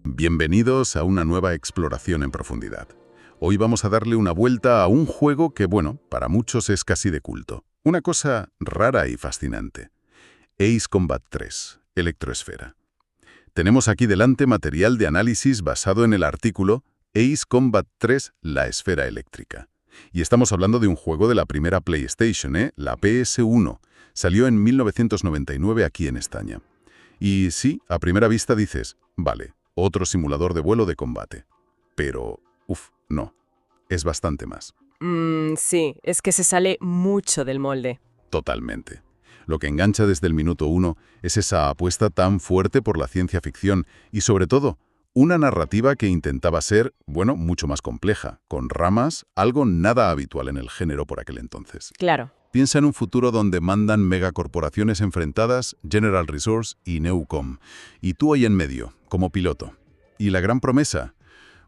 Bienvenidos a una nueva exploración en profundidad. Hoy vamos a darle una vuelta a un juego que, bueno, para muchos es casi de culto. Una cosa rara y fascinante. Ace Combat 3, Electroesfera. Tenemos aquí delante material de análisis basado en el artículo Ace Combat 3, la esfera eléctrica. Y estamos hablando de un juego de la primera PlayStation, la PS1. Salió en 1999 aquí en España. Y sí, a primera vista dices, vale, otro simulador de vuelo de combate. Pero, no, es bastante más. Sí, es que se sale mucho del molde. Totalmente. Lo que engancha desde el minuto 1 es esa apuesta tan fuerte por la ciencia ficción y, sobre todo, una narrativa que intentaba ser, bueno, mucho más compleja, con ramas, algo nada habitual en el género por aquel entonces. Claro. Piensa en un futuro donde mandan megacorporaciones enfrentadas, General Resource y Newcom, y tú ahí en medio, como piloto. Y la gran promesa,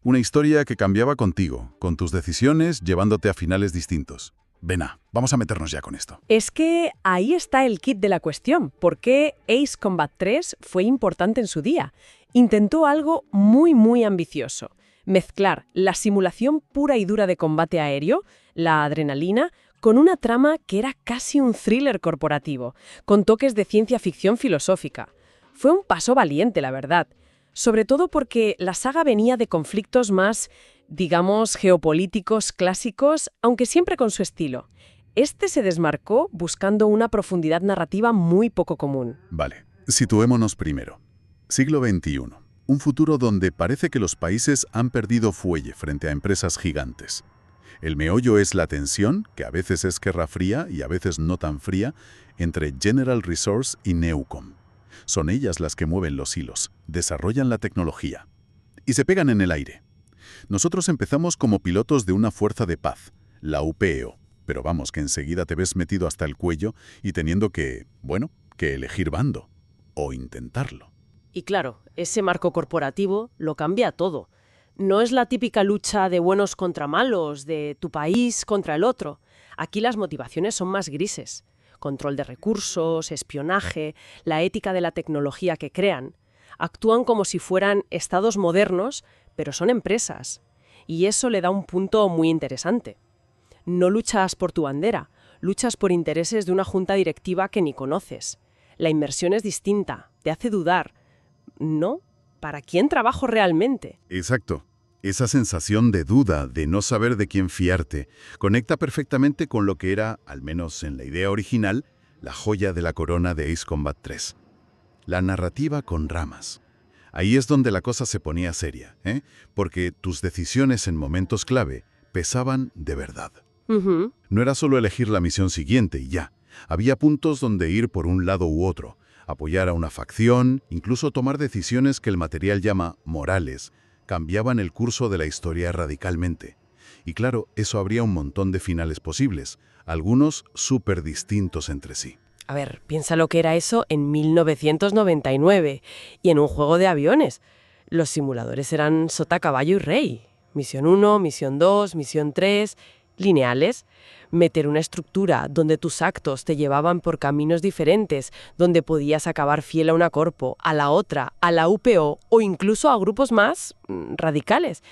una historia que cambiaba contigo, con tus decisiones, llevándote a finales distintos. Venga, vamos a meternos ya con esto. Es que ahí está el kit de la cuestión. ¿Por qué Ace Combat 3 fue importante en su día? Intentó algo muy ambicioso. Mezclar la simulación pura y dura de combate aéreo, la adrenalina, con una trama que era casi un thriller corporativo, con toques de ciencia ficción filosófica. Fue un paso valiente, la verdad. Sobre todo porque la saga venía de conflictos más, digamos, geopolíticos clásicos, aunque siempre con su estilo. Este se desmarcó buscando una profundidad narrativa muy poco común. Vale, situémonos primero. Siglo XXI. Un futuro donde parece que los países han perdido fuelle frente a empresas gigantes. El meollo es la tensión, que a veces es guerra fría y a veces no tan fría, entre General Resource y Newcom. Son ellas las que mueven los hilos, desarrollan la tecnología. Y se pegan en el aire. Nosotros empezamos como pilotos de una fuerza de paz, la UPEO, pero vamos, que enseguida te ves metido hasta el cuello y teniendo que, que elegir bando. O intentarlo. Y claro, ese marco corporativo lo cambia todo. No es la típica lucha de buenos contra malos, de tu país contra el otro. Aquí las motivaciones son más grises. Control de recursos, espionaje, la ética de la tecnología que crean. Actúan como si fueran estados modernos, pero son empresas. Y eso le da un punto muy interesante. No luchas por tu bandera, luchas por intereses de una junta directiva que ni conoces. La inmersión es distinta, te hace dudar. ¿No? ¿Para quién trabajo realmente? Exacto. Esa sensación de duda, de no saber de quién fiarte, conecta perfectamente con lo que era, al menos en la idea original, la joya de la corona de Ace Combat 3. La narrativa con ramas. Ahí es donde la cosa se ponía seria, porque tus decisiones en momentos clave pesaban de verdad. No era solo elegir la misión siguiente y ya. Había puntos donde ir por un lado u otro, apoyar a una facción, incluso tomar decisiones que el material llama morales, cambiaban el curso de la historia radicalmente. Y claro, eso habría un montón de finales posibles, algunos súper distintos entre sí. A ver, piensa lo que era eso en 1999 y en un juego de aviones. Los simuladores eran sota, caballo y rey. Misión 1, misión 2, misión 3, lineales. Meter una estructura donde tus actos te llevaban por caminos diferentes, donde podías acabar fiel a una corpo, a la otra, a la UPO o incluso a grupos más radicales.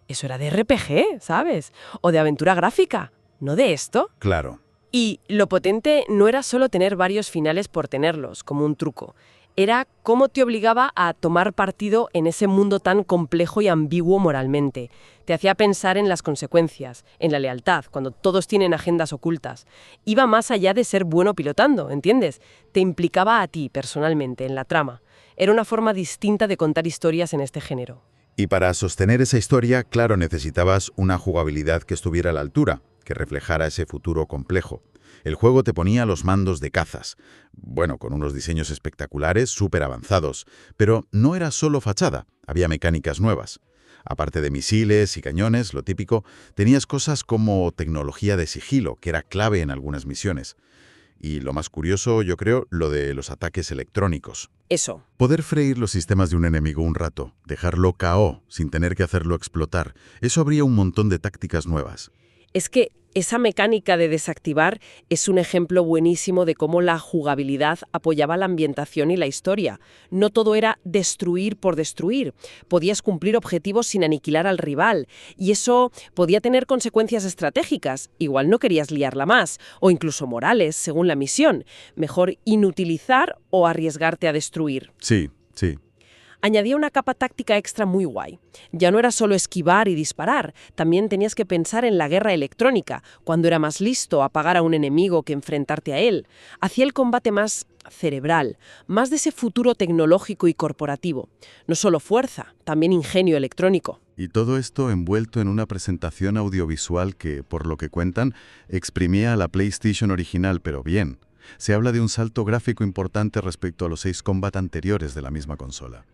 Eso era de RPG, ¿sabes? O de aventura gráfica, ¿no de esto? Claro. Y lo potente no era solo tener varios finales por tenerlos, como un truco. Era cómo te obligaba a tomar partido en ese mundo tan complejo y ambiguo moralmente. Te hacía pensar en las consecuencias, en la lealtad, cuando todos tienen agendas ocultas. Iba más allá de ser bueno pilotando, ¿entiendes? Te implicaba a ti, personalmente, en la trama. Era una forma distinta de contar historias en este género. Y para sostener esa historia, claro, necesitabas una jugabilidad que estuviera a la altura, que reflejara ese futuro complejo. El juego te ponía los mandos de cazas, con unos diseños espectaculares, súper avanzados, pero no era solo fachada, había mecánicas nuevas. Aparte de misiles y cañones, lo típico, tenías cosas como tecnología de sigilo, que era clave en algunas misiones. Y lo más curioso, yo creo, lo de los ataques electrónicos. Eso. Poder freír los sistemas de un enemigo un rato, dejarlo KO sin tener que hacerlo explotar, eso habría un montón de tácticas nuevas. Es que Esa mecánica de desactivar es un ejemplo buenísimo de cómo la jugabilidad apoyaba la ambientación y la historia. No todo era destruir por destruir. Podías cumplir objetivos sin aniquilar al rival. Y eso podía tener consecuencias estratégicas. Igual no querías liarla más. O incluso morales, según la misión. Mejor inutilizar o arriesgarte a destruir. Sí, sí. Añadía una capa táctica extra muy guay. Ya no era solo esquivar y disparar, también tenías que pensar en la guerra electrónica, cuando era más listo apagar a un enemigo que enfrentarte a él. Hacía el combate más cerebral, más de ese futuro tecnológico y corporativo. No solo fuerza, también ingenio electrónico. Y todo esto envuelto en una presentación audiovisual que, por lo que cuentan, exprimía a la PlayStation original, pero bien. Se habla de un salto gráfico importante respecto a los Ace Combat anteriores de la misma consola.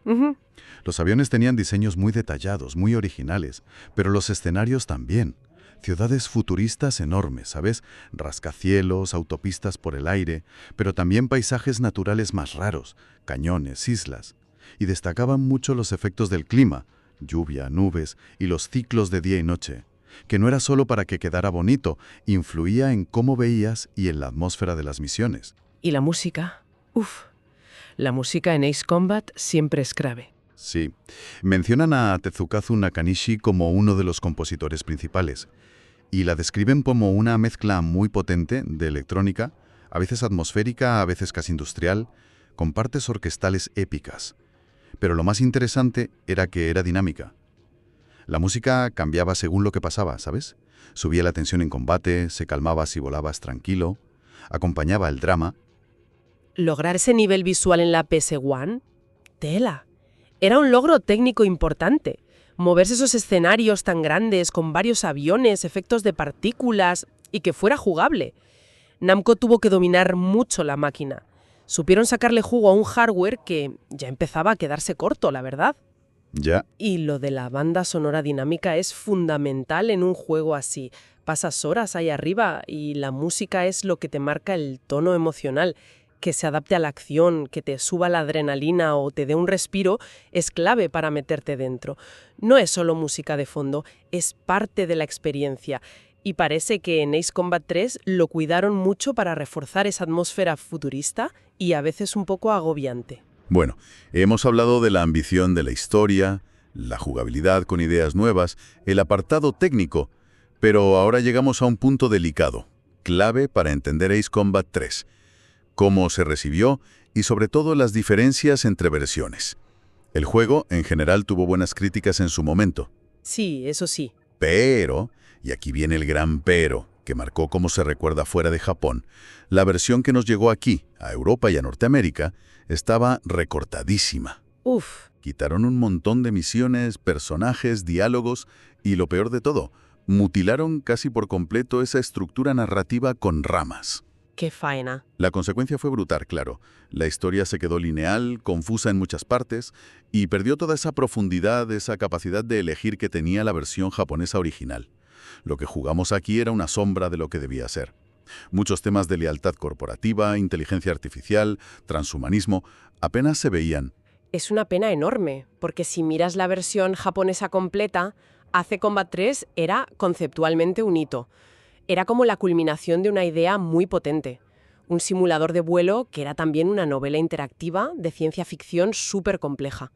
Los aviones tenían diseños muy detallados, muy originales, pero los escenarios también. Ciudades futuristas enormes, ¿sabes? Rascacielos, autopistas por el aire, pero también paisajes naturales más raros, cañones, islas. Y destacaban mucho los efectos del clima, lluvia, nubes y los ciclos de día y noche, que no era solo para que quedara bonito, influía en cómo veías y en la atmósfera de las misiones. ¿Y la música? La música en Ace Combat siempre es clave. Sí. Mencionan a Tetsukazu Nakanishi como uno de los compositores principales, y la describen como una mezcla muy potente de electrónica, a veces atmosférica, a veces casi industrial, con partes orquestales épicas. Pero lo más interesante era que era dinámica. La música cambiaba según lo que pasaba, ¿sabes? Subía la tensión en combate, se calmaba si volabas tranquilo, acompañaba el drama. Lograr ese nivel visual en la PS1, tela. Era un logro técnico importante. Moverse esos escenarios tan grandes, con varios aviones, efectos de partículas, y que fuera jugable. Namco tuvo que dominar mucho la máquina. Supieron sacarle jugo a un hardware que ya empezaba a quedarse corto, la verdad. Ya. Y lo de la banda sonora dinámica es fundamental en un juego así. Pasas horas ahí arriba y la música es lo que te marca el tono emocional. Que se adapte a la acción, que te suba la adrenalina o te dé un respiro, es clave para meterte dentro. No es solo música de fondo, es parte de la experiencia. Y parece que en Ace Combat 3 lo cuidaron mucho para reforzar esa atmósfera futurista y a veces un poco agobiante. Bueno, hemos hablado de la ambición de la historia, la jugabilidad con ideas nuevas, el apartado técnico, pero ahora llegamos a un punto delicado, clave para entender Ace Combat 3. Cómo se recibió y sobre todo las diferencias entre versiones. El juego, en general, tuvo buenas críticas en su momento. Sí, eso sí. Pero, y aquí viene el gran pero, que marcó cómo se recuerda fuera de Japón, la versión que nos llegó aquí, a Europa y a Norteamérica, estaba recortadísima. Quitaron un montón de misiones, personajes, diálogos y, lo peor de todo, mutilaron casi por completo esa estructura narrativa con ramas. ¡Qué faena! La consecuencia fue brutal, claro. La historia se quedó lineal, confusa en muchas partes, y perdió toda esa profundidad, esa capacidad de elegir que tenía la versión japonesa original. Lo que jugamos aquí era una sombra de lo que debía ser. Muchos temas de lealtad corporativa, inteligencia artificial, transhumanismo, apenas se veían. Es una pena enorme, porque si miras la versión japonesa completa, Ace Combat 3 era conceptualmente un hito. Era como la culminación de una idea muy potente. Un simulador de vuelo que era también una novela interactiva de ciencia ficción súper compleja.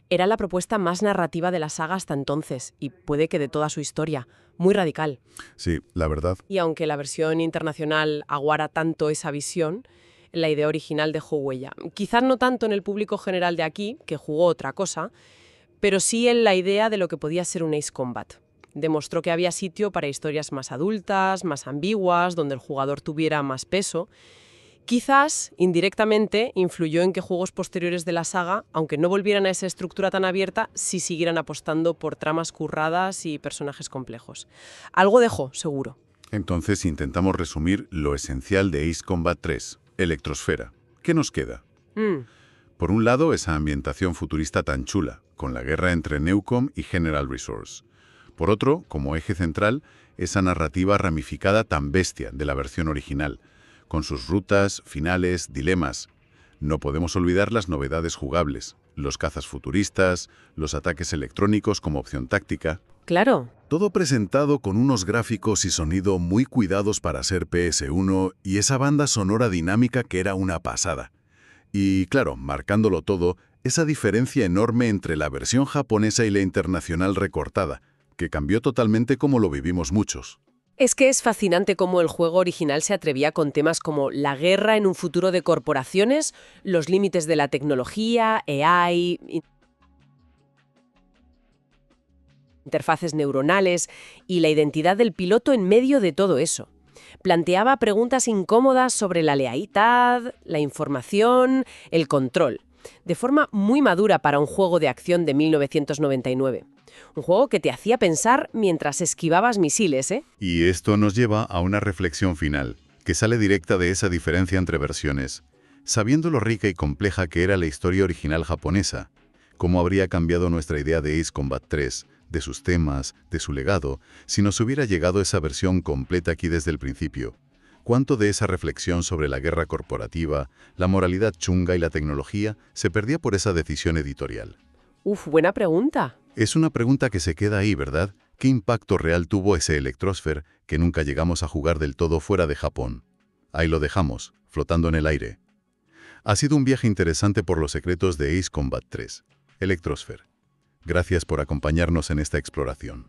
Era la propuesta más narrativa de la saga hasta entonces, y puede que de toda su historia. Muy radical. Sí, la verdad. Y aunque la versión internacional aguara tanto esa visión, la idea original dejó huella. Quizás no tanto en el público general de aquí, que jugó otra cosa, pero sí en la idea de lo que podía ser un Ace Combat. Demostró que había sitio para historias más adultas, más ambiguas, donde el jugador tuviera más peso. Quizás, indirectamente, influyó en que juegos posteriores de la saga, aunque no volvieran a esa estructura tan abierta, sí siguieran apostando por tramas curradas y personajes complejos. Algo dejó, seguro. Entonces intentamos resumir lo esencial de Ace Combat 3, Electrosfera. ¿Qué nos queda? Por un lado, esa ambientación futurista tan chula, con la guerra entre Newcom y General Resource. Por otro, como eje central, esa narrativa ramificada tan bestia de la versión original, con sus rutas, finales, dilemas. No podemos olvidar las novedades jugables, los cazas futuristas, los ataques electrónicos como opción táctica. Claro, Todo presentado con unos gráficos y sonido muy cuidados para ser PS1 y esa banda sonora dinámica que era una pasada. Y claro, marcándolo todo, esa diferencia enorme entre la versión japonesa y la internacional recortada, que cambió totalmente como lo vivimos muchos. Es que es fascinante cómo el juego original se atrevía con temas como la guerra en un futuro de corporaciones, los límites de la tecnología, AI, interfaces neuronales y la identidad del piloto en medio de todo eso. Planteaba preguntas incómodas sobre la lealtad, la información, el control, de forma muy madura para un juego de acción de 1999. Un juego que te hacía pensar mientras esquivabas misiles, ¿eh? Y esto nos lleva a una reflexión final, que sale directa de esa diferencia entre versiones. Sabiendo lo rica y compleja que era la historia original japonesa, ¿cómo habría cambiado nuestra idea de Ace Combat 3, de sus temas, de su legado, si nos hubiera llegado esa versión completa aquí desde el principio? ¿Cuánto de esa reflexión sobre la guerra corporativa, la moralidad chunga y la tecnología se perdía por esa decisión editorial? Buena pregunta. Es una pregunta que se queda ahí, ¿verdad? ¿Qué impacto real tuvo ese Electrosphere que nunca llegamos a jugar del todo fuera de Japón? Ahí lo dejamos, flotando en el aire. Ha sido un viaje interesante por los secretos de Ace Combat 3, Electrosphere. Gracias por acompañarnos en esta exploración.